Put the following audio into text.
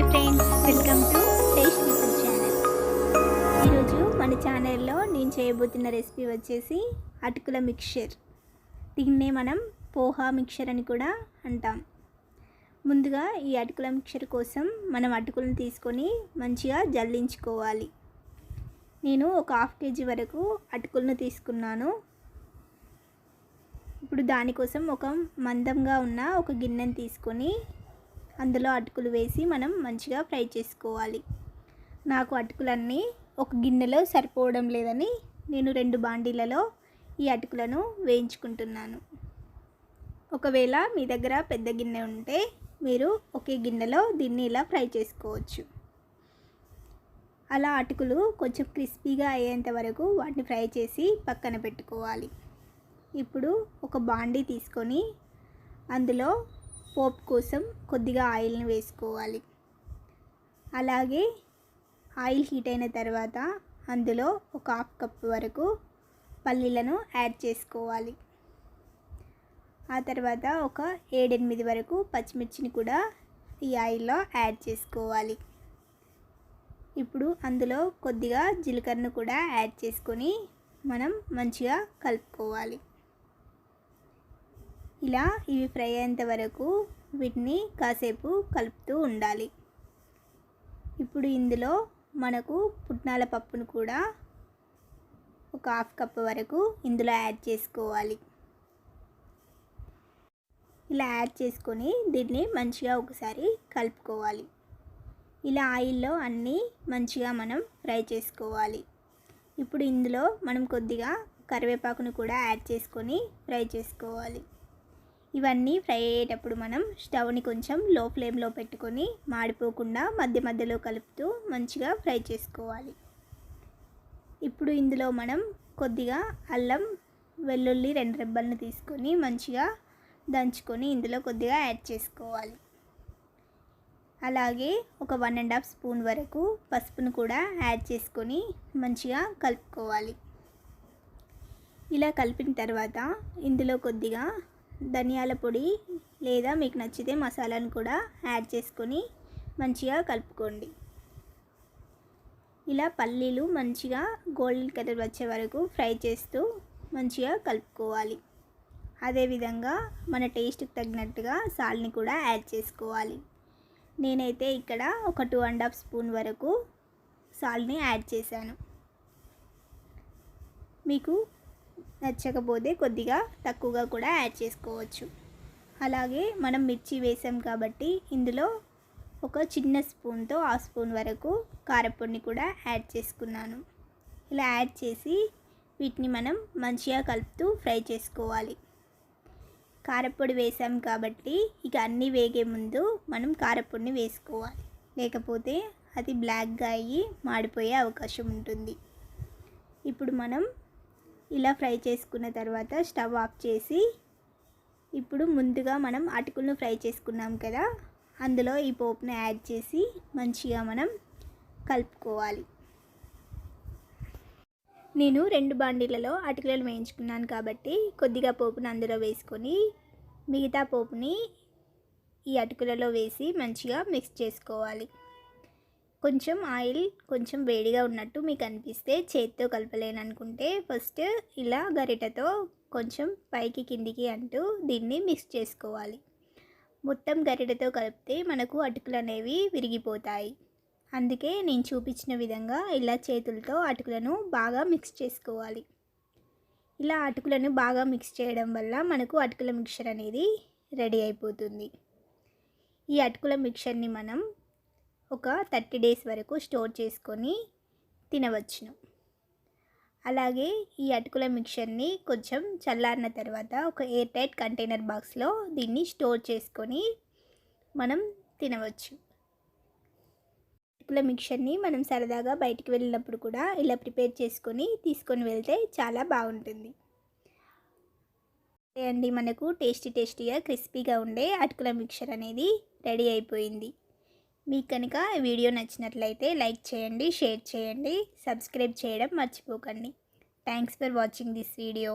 Hi friends, welcome to taste YouTube channel. ఈరోజు మన ఛానల్లో నేను చేయబోతున్న రెసిపీ వచ్చేసి అటుకుల మిక్చర్. దీన్నే మనం పోహా మిక్చర్ అని కూడా అంటాం. ముందుగా ఈ అటుకుల మిక్చర్ కోసం మనం అటుకులను తీసుకొని మంచిగా జల్లించుకోవాలి. నేను ఒక హాఫ్ కేజీ వరకు అటుకులను తీసుకున్నాను. ఇప్పుడు దానికోసం ఒక మందంగా ఉన్న ఒక గిన్నెని తీసుకొని అందులో అటుకులు వేసి మనం మంచిగా ఫ్రై చేసుకోవాలి. నాకు అటుకులన్నీ ఒక గిన్నెలో సరిపోవడం లేదని నేను 2 బాండీలలో ఈ అటుకులను వేయించుకుంటున్నాను. ఒకవేళ మీ దగ్గర పెద్ద గిన్నె ఉంటే మీరు ఒకే గిన్నెలో దీన్ని ఇలా ఫ్రై చేసుకోవచ్చు. అలా అటుకులు కొంచెం క్రిస్పీగా అయ్యేంత వరకు వాటిని ఫ్రై చేసి పక్కన పెట్టుకోవాలి. ఇప్పుడు ఒక బాండీ తీసుకొని అందులో పోపు కోసం కొద్దిగా ఆయిల్ని వేసుకోవాలి. అలాగే ఆయిల్ హీట్ అయిన తర్వాత అందులో ఒక హాఫ్ కప్ వరకు పల్లీలను యాడ్ చేసుకోవాలి. ఆ తర్వాత ఒక 7-8 వరకు పచ్చిమిర్చిని కూడా ఈ ఆయిల్లో యాడ్ చేసుకోవాలి. ఇప్పుడు అందులో కొద్దిగా జీలకర్రను కూడా యాడ్ చేసుకొని మనం మంచిగా కలుపుకోవాలి. ఇలా ఇవి ఫ్రై అయ్యేంత వరకు వీటిని కాసేపు కలుపుతూ ఉండాలి. ఇప్పుడు ఇందులో మనకు పుట్నాల పప్పును కూడా ఒక హాఫ్ కప్ వరకు ఇందులో యాడ్ చేసుకోవాలి. ఇలా యాడ్ చేసుకొని దీన్ని మంచిగా ఒకసారి కలుపుకోవాలి. ఇలా ఆయిల్లో అన్నీ మంచిగా మనం ఫ్రై చేసుకోవాలి. ఇప్పుడు ఇందులో మనం కొద్దిగా కరివేపాకును కూడా యాడ్ చేసుకొని ఫ్రై చేసుకోవాలి. ఇవన్నీ ఫ్రై అయ్యేటప్పుడు మనం స్టవ్ని కొంచెం లో ఫ్లేమ్లో పెట్టుకొని మాడిపోకుండా మధ్య మధ్యలో కలుపుతూ మంచిగా ఫ్రై చేసుకోవాలి. ఇప్పుడు ఇందులో మనం కొద్దిగా అల్లం వెల్లుల్లి 2 రెబ్బలను తీసుకొని మంచిగా దంచుకొని ఇందులో కొద్దిగా యాడ్ చేసుకోవాలి. అలాగే ఒక 1.5 స్పూన్ వరకు పసుపును కూడా యాడ్ చేసుకొని మంచిగా కలుపుకోవాలి. ఇలా కలిపిన తర్వాత ఇందులో కొద్దిగా ధనియాల పొడి లేదా మీకు నచ్చితే మసాలాను కూడా యాడ్ చేసుకొని మంచిగా కలుపుకోండి. ఇలా పల్లీలు మంచిగా గోల్డెన్ కలర్ వచ్చే వరకు ఫ్రై చేస్తూ మంచిగా కలుపుకోవాలి. అదేవిధంగా మన టేస్ట్కి తగినట్టుగా సాల్ట్ని కూడా యాడ్ చేసుకోవాలి. నేనైతే ఇక్కడ ఒక 2.5 స్పూన్ వరకు సాల్ట్ని యాడ్ చేశాను. మీకు నచ్చకపోతే కొద్దిగా తక్కువగా కూడా యాడ్ చేసుకోవచ్చు. అలాగే మనం మిర్చి వేసాం కాబట్టి ఇందులో ఒక చిన్న స్పూన్తో 1/2 స్పూన్ వరకు కారపొడిని కూడా యాడ్ చేసుకున్నాను. ఇలా యాడ్ చేసి వీటిని మనం మంచిగా కలుపుతూ ఫ్రై చేసుకోవాలి. కారపొడి వేసాం కాబట్టి ఇక అన్నీ వేగే ముందు మనం కారపొడిని వేసుకోవాలి. లేకపోతే అది బ్లాక్గా అయ్యి మాడిపోయే అవకాశం ఉంటుంది. ఇప్పుడు మనం ఇలా ఫ్రై చేసుకున్న తర్వాత స్టవ్ ఆఫ్ చేసి ఇప్పుడు ముందుగా మనం అటుకులను ఫ్రై చేసుకున్నాం కదా, అందులో ఈ పోపుని యాడ్ చేసి మంచిగా మనం కలుపుకోవాలి. నేను 2 బాండీలలో అటుకులను వేయించుకున్నాను కాబట్టి కొద్దిగా పోపును అందులో వేసుకొని మిగతా పోపుని ఈ అటుకులలో వేసి మంచిగా మిక్స్ చేసుకోవాలి. కొంచెం ఆయిల్ కొంచెం వేడిగా ఉన్నట్టు మీకు అనిపిస్తే చేతితో కలపలేననుకుంటే ఫస్ట్ ఇలా గరిటెతో కొంచెం పైకి కిందికి అంటూ దీన్ని మిక్స్ చేసుకోవాలి. మొత్తం గరిటెతో కలిపితే మనకు అటుకులు అనేవి విరిగిపోతాయి. అందుకే నేను చూపించిన విధంగా ఇలా చేతులతో అటుకులను బాగా మిక్స్ చేసుకోవాలి. ఇలా అటుకులను బాగా మిక్స్ చేయడం వల్ల మనకు అటుకుల మిక్చర్ అనేది రెడీ అయిపోతుంది. ఈ అటుకుల మిక్చర్ని మనం ఒక 30 డేస్ వరకు స్టోర్ చేసుకొని తినవచ్చును. అలాగే ఈ అటుకుల మిక్చర్ని కొంచెం చల్లారిన తర్వాత ఒక ఎయిర్ టైట్ కంటైనర్ బాక్స్లో దీన్ని స్టోర్ చేసుకొని మనం తినవచ్చు. అటుకుల మిక్చర్ని మనం సరదాగా బయటికి వెళ్ళినప్పుడు కూడా ఇలా ప్రిపేర్ చేసుకొని తీసుకొని వెళ్తే చాలా బాగుంటుంది. అండి, మనకు టేస్టీగా క్రిస్పీగా ఉండే అటుకుల మిక్చర్ అనేది రెడీ అయిపోయింది. మీకు కనుక వీడియో నచ్చినట్లయితే లైక్ చేయండి, షేర్ చేయండి, సబ్స్క్రైబ్ చేయడం మర్చిపోకండి. Thanks for watching this video.